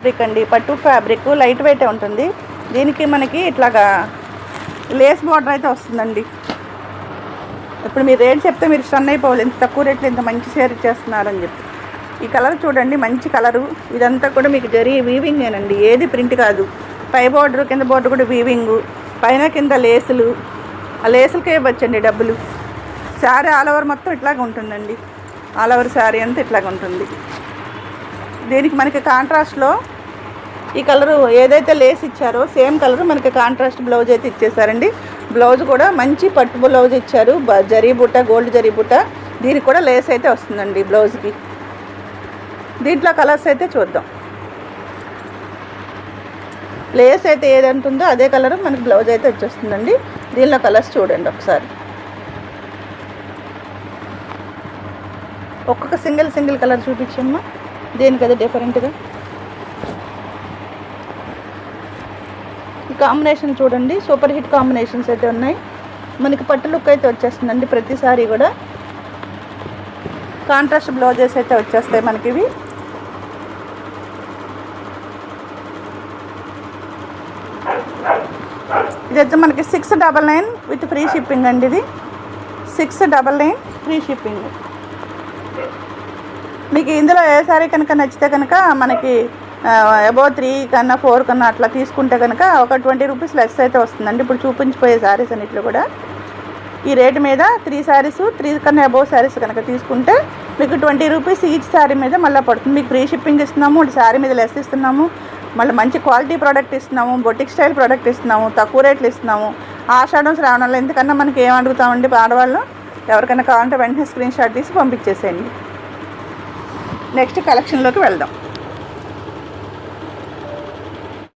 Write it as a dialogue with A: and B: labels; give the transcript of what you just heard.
A: Fabric అండి, పట్టు fabric light weight ఉంటుంది. దీనికి మనకి ఇట్లాగా లేస్ బార్డర్ అయితే వస్తుందండి. ఇప్పుడు మీరు రేట్ చెప్తే మీరు స్టన్ అయిపోవాలి, ఇంత తక్కువ రేట్లో ఇంత మంచి షేర్ ఇచ్చేస్తున్నారని చెప్పి. ఈ కలర్ చూడండి, మంచి కలరు. ఇదంతా కూడా మీకు జరీ వీవింగేనండి, ఏది ప్రింట్ కాదు. పై బార్డర్ కింద బార్డర్ కూడా వీవింగు, పైన కింద లేసులు. ఆ లేసులకే ఇవ్వచ్చండి డబ్బులు. శారీ ఆల్ ఓవర్ మొత్తం ఇట్లాగ ఉంటుందండి, ఆల్ ఓవర్ శారీ అంతా ఇట్లాగ ఉంటుంది. దీనికి మనకి కాంట్రాస్ట్లో ఈ కలరు ఏదైతే లేస్ ఇచ్చారో సేమ్ కలరు మనకి కాంట్రాస్ట్ బ్లౌజ్ అయితే ఇచ్చేసారండి. బ్లౌజ్ కూడా మంచి పట్టు బ్లౌజ్ ఇచ్చారు, జరీ బుట్ట, గోల్డ్ జరీ బుట్ట. దీనికి కూడా లేస్ అయితే వస్తుందండి బ్లౌజ్కి. దీంట్లో కలర్స్ అయితే చూద్దాం. లేస్ అయితే ఏదంటుందో అదే కలరు మనకి బ్లౌజ్ అయితే వచ్చేస్తుందండి. దీనిలో కలర్స్ చూడండి ఒకసారి. ఒక్కొక్క సింగిల్ కలర్ చూపించమ్మా, దేనికి అదే డిఫరెంట్గా. ఈ కాంబినేషన్ చూడండి, సూపర్ హిట్ కాంబినేషన్స్ అయితే ఉన్నాయి. మనకి పట్టు లుక్ అయితే వచ్చేస్తుందండి. ప్రతిసారి కూడా కాంట్రాస్ట్ బ్లౌజెస్ అయితే వచ్చేస్తాయి మనకి. ఇవి ఇదైతే మనకి 699 విత్ ఫ్రీ షిప్పింగ్ అండి. ఇది 699 ఫ్రీ షిప్పింగ్. మీకు ఇందులో ఏ సారీ కనుక నచ్చితే కనుక మనకి అబౌవ్ 3 కన్నా 4 కన్నా అట్లా తీసుకుంటే కనుక ఒక 20 రూపీస్ లెస్ అయితే వస్తుందండి. ఇప్పుడు చూపించిపోయే శారీస్ అన్నిట్లో కూడా ఈ రేటు మీద 3 శారీస్ 3 కన్నా అబౌవ్ శారీస్ కనుక తీసుకుంటే మీకు 20 రూపీస్ ఈచ్ శారీ మీద మళ్ళీ పడుతుంది. మీకు ఫ్రీ షిప్పింగ్ ఇస్తున్నాము, శారీ మీద లెస్ ఇస్తున్నాము, మళ్ళీ మంచి క్వాలిటీ ప్రోడక్ట్ ఇస్తున్నాము, బొటిక్ స్టైల్ ప్రోడక్ట్ ఇస్తున్నాము, తక్కువ రేట్లు ఇస్తున్నాము. ఆషాఢం శ్రావణంలో ఎందుకన్నా మనకి ఏం అడుగుతామండి ఆడవాళ్ళు, ఎవరికైనా కావాలంటే వెంటనే స్క్రీన్ షాట్ తీసి పంపించేసేయండి. నెక్స్ట్ కలెక్షన్లోకి వెళ్దాం.